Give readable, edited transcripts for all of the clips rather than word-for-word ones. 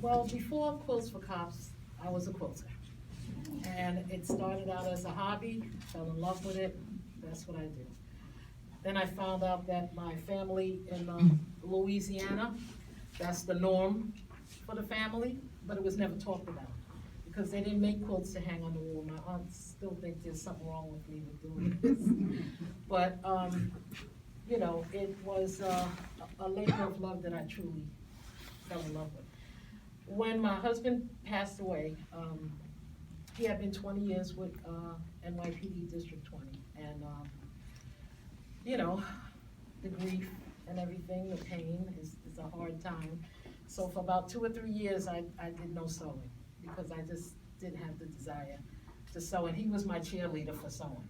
Well, before Quilts4Cops, I was a quilter. And it started out as a hobby, fell in love with it, that's what I do. Then I found out that my family in Louisiana, that's the norm for the family, but it was never talked about. Because they didn't make quilts to hang on the wall. My aunt still thinks there's something wrong with me with doing this. But, you know, it was a labor of love that I truly fell in love with. When my husband passed away, he had been 20 years with NYPD District 20. And, you know, the grief and everything, the pain is a hard time. So for about 2 or 3 years, I did no sewing because I just didn't have the desire to sew. And he was my cheerleader for sewing.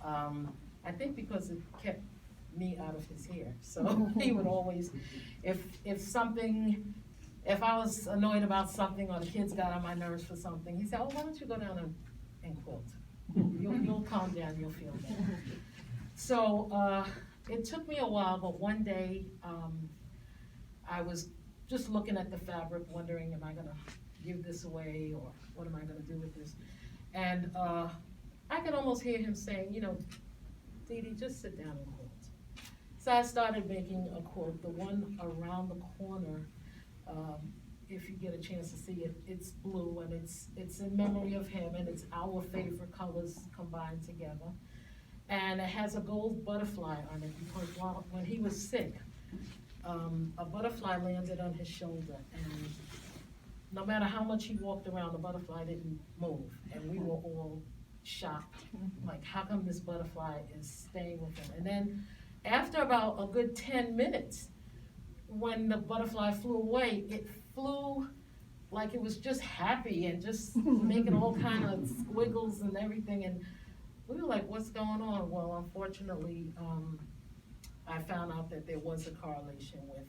I think because it kept me out of his hair. So he would always, if I was annoyed about something or the kids got on my nerves for something, he said, oh, why don't you go down and quilt? You'll calm down, you'll feel better. So it took me a while, but one day I was just looking at the fabric, wondering, am I gonna give this away or what am I gonna do with this? And I could almost hear him saying, you know, Dee Dee, just sit down and quilt. So I started making a quilt, the one around the corner. If you get a chance to see it, it's blue and it's in memory of him and it's our favorite colors combined together. And it has a gold butterfly on it because when he was sick, a butterfly landed on his shoulder and no matter how much he walked around, the butterfly didn't move. And we were all shocked, like how come this butterfly is staying with him? And then after about a good 10 minutes, when the butterfly flew away, it flew like it was just happy and just making all kind of squiggles and everything. And we were like, what's going on? Well, unfortunately, I found out that there was a correlation with,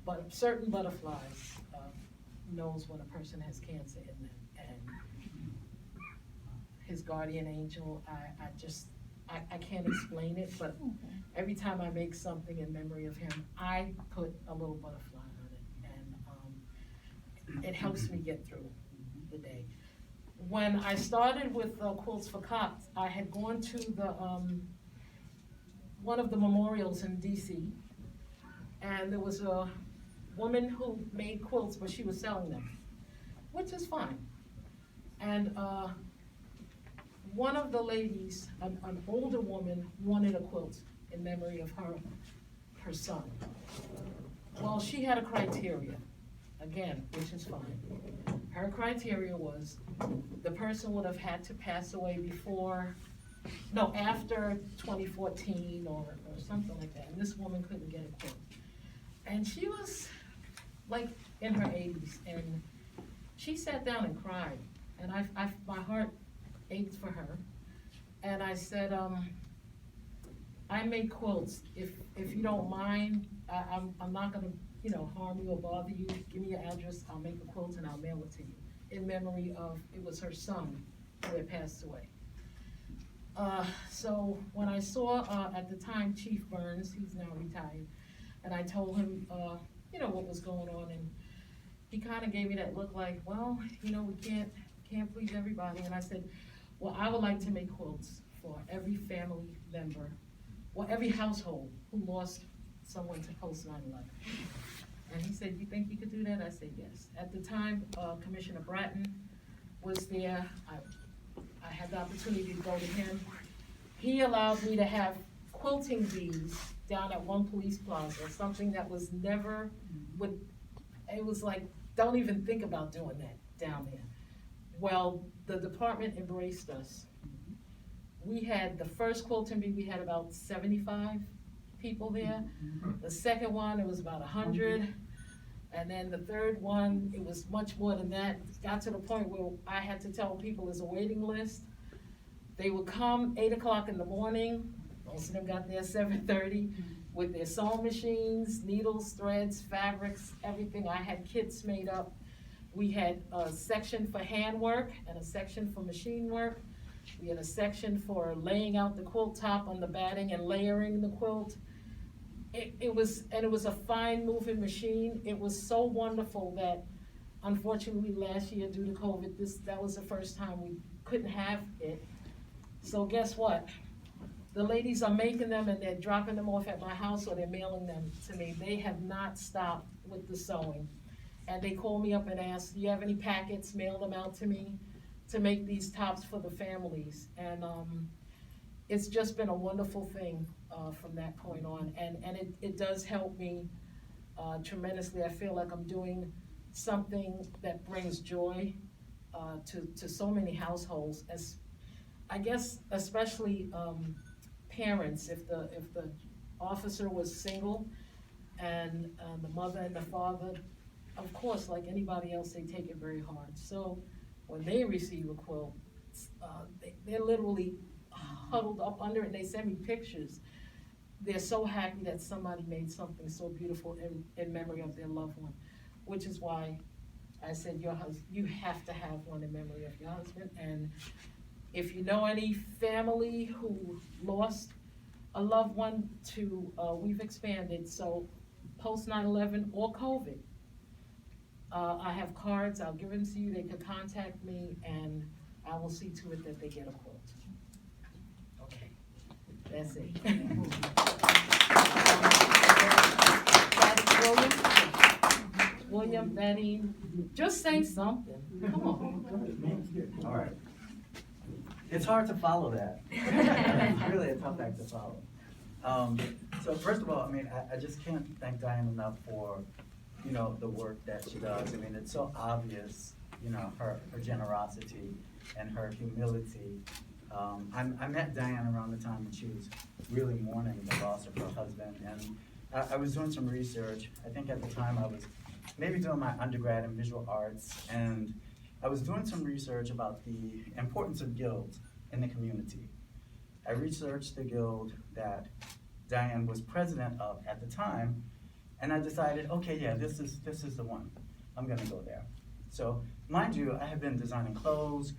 but certain butterflies knows when a person has cancer in them. And his guardian angel, I can't explain it, but every time I make something in memory of him, I put a little butterfly on it, and it helps me get through the day. When I started with Quits4Cops, I had gone to the one of the memorials in DC, and there was a woman who made quilts, but she was selling them, which is fine. And one of the ladies, an older woman, wanted a quilt in memory of her son. Well, she had a criteria, again, which is fine. Her criteria was the person would have had to pass away after 2014 or something like that, and this woman couldn't get a quilt. And she was like in her 80s, and she sat down and cried, and my heart ached for her. And I said, I make quilts. If you don't mind, I'm not gonna, harm you or bother you. Give me your address, I'll make a quilt and I'll mail it to you. In memory of, it was her son who had passed away. So when I saw, at the time, Chief Burns, he's now retired, and I told him, what was going on, and he kind of gave me that look like, well, we can't please everybody. And I said, well, I would like to make quilts for every family member, or every household who lost someone to post 9/11. And he said, you think you could do that? I said, yes. At the time, Commissioner Bratton was there. I had the opportunity to go to him. He allowed me to have quilting bees down at one police plaza, something that was never, it was like, don't even think about doing that down there. Well, the department embraced us. We had the first quilting bee, we had about 75 people there. The second one, it was about 100. And then the third one, it was much more than that. It got to the point where I had to tell people there's a waiting list. They would come 8 o'clock in the morning. Most of them got there 7:30 with their sewing machines, needles, threads, fabrics, everything. I had kits made up. We had a section for handwork and a section for machine work. We had a section for laying out the quilt top on the batting and layering the quilt. it was a fine moving machine. It was so wonderful that unfortunately last year due to COVID, that was the first time we couldn't have it. So guess what? The ladies are making them and they're dropping them off at my house or they're mailing them to me. They have not stopped with the sewing. And they call me up and ask, do you have any packets? Mail them out to me to make these tops for the families. And it's just been a wonderful thing from that point on. And it does help me tremendously. I feel like I'm doing something that brings joy to so many households, as I guess especially parents. If the officer was single and the mother and the father, of course, like anybody else, they take it very hard. So when they receive a quilt, they're literally huddled up under it and they send me pictures. They're so happy that somebody made something so beautiful in memory of their loved one, which is why I said you have to have one in memory of your husband. And if you know any family who lost a loved one we've expanded, so post 9/11 or COVID, I have cards, I'll give them to you, they can contact me, and I will see to it that they get a quilt. Okay, that's it. That's William, Betty, just say something, come on. All right. It's hard to follow that. It's really a tough act to follow. So first of all, I mean, I just can't thank Diane enough for, you know, the work that she does. I mean, it's so obvious, you know, her generosity and her humility. I met Diane around the time when she was really mourning the loss of her husband, and I was doing some research. I think at the time I was maybe doing my undergrad in visual arts, and I was doing some research about the importance of guilds in the community. I researched the guild that Diane was president of at the time, and I decided, okay, yeah, this is the one. I'm gonna go there. So, mind you, I have been designing clothes,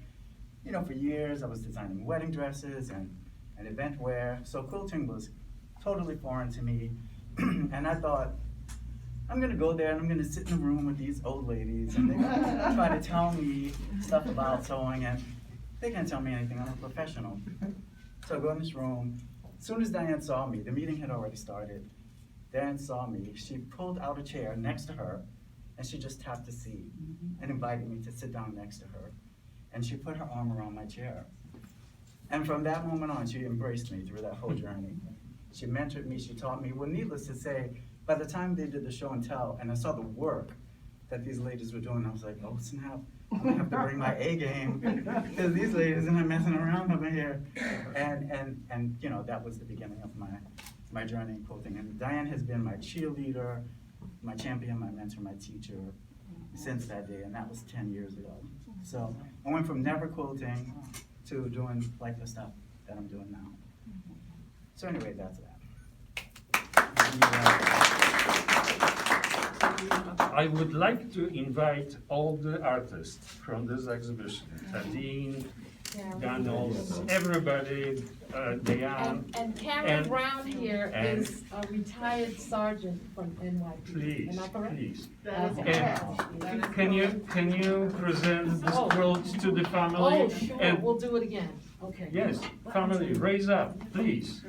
you know, for years. I was designing wedding dresses and event wear, so quilting was totally foreign to me. And I thought, I'm gonna go there and I'm gonna sit in a room with these old ladies and they're gonna try to tell me stuff about sewing, and they can't tell me anything, I'm a professional. So I go in this room. As soon as Diane saw me, the meeting had already started. Diane saw me, she pulled out a chair next to her and she just tapped a seat and invited me to sit down next to her. And she put her arm around my chair. And from that moment on, she embraced me through that whole journey. She mentored me, she taught me. Well, needless to say, by the time they did the show and tell, and I saw the work that these ladies were doing, I was like, oh snap, I'm gonna have to bring my A game, because these ladies are not messing around over here. And you know, that was the beginning of my journey in quilting. And Diane has been my cheerleader, my champion, my mentor, my teacher since that day, and that was 10 years ago. So I went from never quilting to doing like the stuff that I'm doing now. So anyway, that's that. I would like to invite all the artists from this exhibition, Diane, Ganos, everybody, Diane. And Karen Brown here is a retired sergeant from NYPD. Please, Am I correct? please. That is And correct. can you present this Oh. quilt to the family? Oh, sure, And we'll do it again, okay. yes, family, raise up, please.